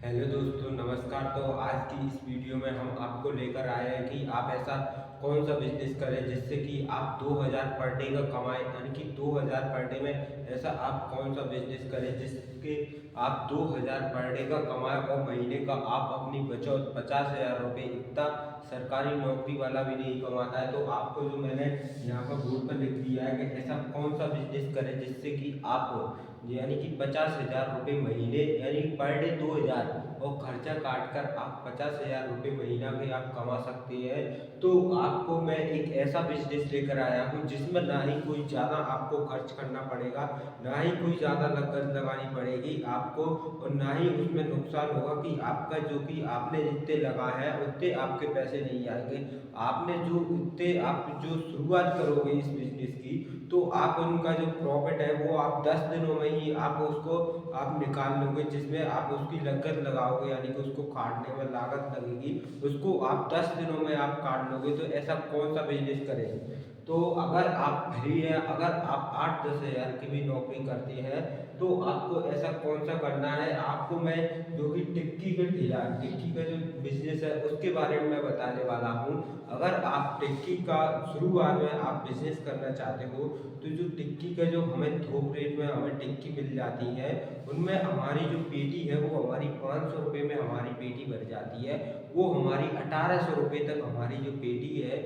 Hello दोस्तों, नमस्कार। तो आज की इस वीडियो में हम आपको लेकर आए हैं कि आप ऐसा कौन सा बिजनेस करें जिससे कि आप 2000 पर डे का कमाएं, यानी कि 2000 पर डे में ऐसा आप कौन सा बिजनेस करें जिसके आप 2000 पर डे का कमाएं और महीने का आप अपनी बचत 50,000 रुपये, इतना सरकारी नौकरी वाला भी नहीं कमाता है। तो आपको जो मैंने यहाँ पर बोर्ड पर लिख दिया है कि ऐसा कौन सा बिजनेस करें जिससे कि आप यानी कि 50,000 रुपये महीने, यानी पर डे 2000, और खर्चा काट कर आप 50,000 रुपये महीना के आप कमा सकते हैं। तो आपको मैं एक ऐसा बिजनेस लेकर आया हूँ जिसमें ना ही कोई ज़्यादा आपको खर्च करना पड़ेगा, ना ही कोई ज़्यादा लागत लगानी पड़ेगी आपको, और ना ही उसमें नुकसान होगा कि आपका जो कि आपने जितने लगाए हैं उतने आपके पैसे नहीं आएंगे। आपने जो उतने आप जो शुरुआत करोगे इस बिजनेस की, तो आप उनका जो प्रॉफिट है वो आप 10 दिनों में ही आप उसको आप निकाल लोगे, जिसमें आप उसकी लागत लगाओगे, यानी कि उसको काटने में लागत लगेगी, उसको आप 10 दिनों में आप काट लोगे। तो ऐसा कौन सा बिजनेस करें? तो अगर आप फ्री हैं, अगर आप 8-10 हज़ार की भी नौकरी करते हैं, तो आपको ऐसा कौन सा करना है, आपको मैं जो कि टिक्की का ठेला, टिक्की का जो बिजनेस है उसके बारे में मैं बताने वाला हूँ। अगर आप टिक्की का शुरुआत में आप बिजनेस करना चाहते हो, तो जो टिक्की का जो हमें थोक रेट में हमें टिक्की मिल जाती है, उनमें हमारी जो पेटी है वो हमारी 500 रुपये में हमारी पेटी भर जाती है। वो हमारी 1800 रुपये तक हमारी जो पेटी है,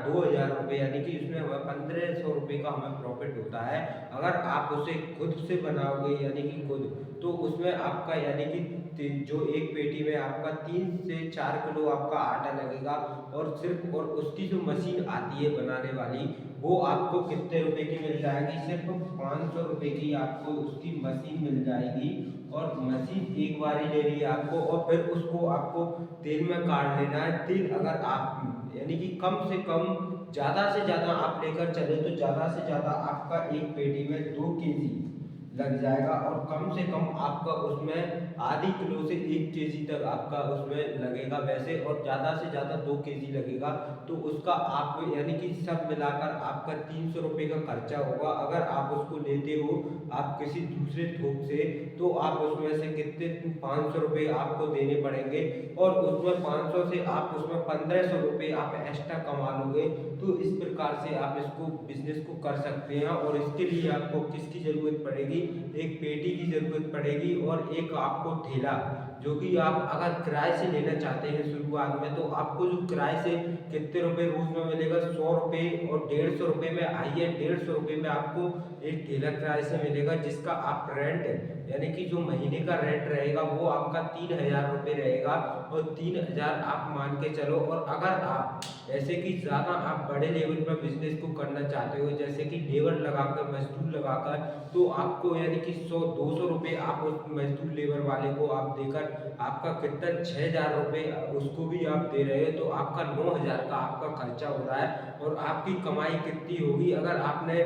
2000 रुपये, यानी कि उसमें हमें 1500 रुपये का हमें प्रॉफिट होता है। अगर आप उसे खुद से बनाओगे, यानी कि खुद, तो उसमें आपका यानी कि जो एक पेटी में आपका 3 से 4 किलो आपका आटा लगेगा, और सिर्फ और उसकी जो मशीन आती है बनाने वाली, वो आपको कितने रुपए की मिल जाएगी? सिर्फ 500 रुपये की आपको उसकी मशीन मिल जाएगी। और मशीन एक बार ही ले रही है आपको, और फिर उसको आपको तेल में काट लेना है। तेल अगर आप यानी कि कम से कम, ज़्यादा से ज़्यादा आप लेकर चले तो ज़्यादा से ज़्यादा आपका एक पेटी में 2 केजी लग जाएगा, और कम से कम आपका उसमें आधी किलो से 1 केजी तक आपका उसमें लगेगा वैसे, और ज़्यादा से ज़्यादा 2 केजी लगेगा। तो उसका आप यानी कि सब मिलाकर आपका 300 रुपये का खर्चा होगा। अगर आप उसको लेते हो आप किसी दूसरे थोक से, तो आप उसमें से कितने 500 रुपये आपको देने पड़ेंगे, और उसमें 500 से आप उसमें 1500 रुपये आप एक्स्ट्रा कमा लोगे। तो इस प्रकार से आप इसको बिजनेस को कर सकते हैं। और इसके लिए आपको किसकी ज़रूरत पड़ेगी? एक पेटी की ज़रूरत पड़ेगी, और एक आपको ठेला, जो कि आप अगर किराए से लेना चाहते हैं शुरुआत में, तो आपको जो किराए से कितने रुपए रोज में मिलेगा? 100 रुपये, और 150 रुपये में आइए, 150 रुपये में आपको एक ठेला किराए से मिलेगा, जिसका आप रेंट, यानी कि जो महीने का रेंट रहेगा वो आपका 3000 रुपये रहेगा। और 3000 आप मान के चलो। और अगर आप ऐसे कि ज़्यादा आप बड़े लेवल पर बिजनेस को करना चाहते हो, जैसे कि लेबर लगाकर, मजदूर लगाकर, तो आपको यानी कि 100-200 रुपये आप उस मजदूर लेबर वाले को आप देकर आपका कितना 6000 रुपये उसको भी आप दे रहे हो, तो आपका 9000 का आपका खर्चा हो रहा है। और आपकी कमाई कितनी होगी? अगर आपने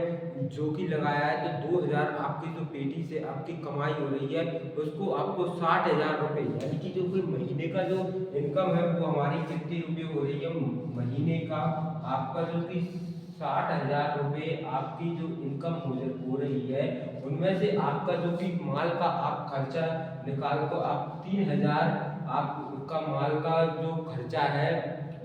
जो कि लगाया है तो 2000 आपकी जो पेटी से आपकी कमाई हो रही है, उसको आपको 60,000 रुपये, यानी कि जो कोई महीने का जो इनकम है वो हमारी कितनी रुपये हो रही है महीने का? आपका जो कि 60,000 रुपये आपकी जो इनकम हो रही है, उनमें से आपका जो कि माल का आप खर्चा निकाल को आप 3000 आपका माल का जो खर्चा है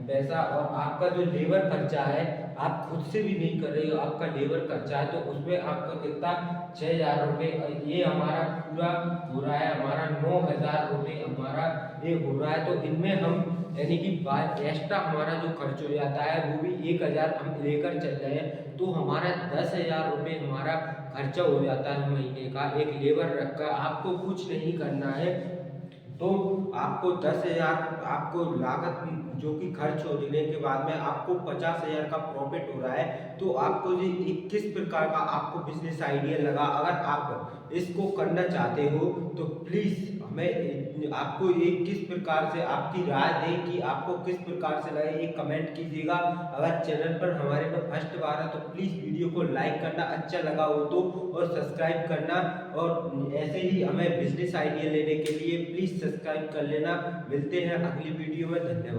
पैसा, और आपका जो लेबर खर्चा है, आप खुद से भी नहीं कर रहे हो, आपका लेबर खर्चा है, तो उसमें आपका कितना 6000 रुपये, ये हमारा पूरा हो रहा है, हमारा 9000 रुपये हमारा ये हो रहा है। तो इनमें हम यानी कि एक्स्ट्रा हमारा जो खर्च हो जाता है वो भी 1000 हम लेकर चल रहे हैं, तो हमारा 10,000 रुपये हमारा खर्चा हो जाता है महीने का। एक लेबर रखकर आपको कुछ नहीं करना है, तो आपको 10,000 आपको लागत जो कि खर्च होने के बाद में आपको 50,000 का प्रॉफिट हो रहा है। तो आपको ये किस प्रकार का आपको बिजनेस आइडिया लगा? अगर आप इसको करना चाहते हो तो प्लीज़ हमें आपको ये किस प्रकार से आपकी राय दें कि आपको किस प्रकार से लगे, एक कमेंट कीजिएगा। अगर चैनल पर हमारे पर फर्स्ट बार है तो प्लीज़ वीडियो को लाइक करना, अच्छा लगा हो तो, और सब्सक्राइब करना। और ऐसे ही हमें बिजनेस आइडिया लेने के लिए प्लीज़ सब्सक्राइब कर लेना। मिलते हैं अगली वीडियो में। धन्यवाद।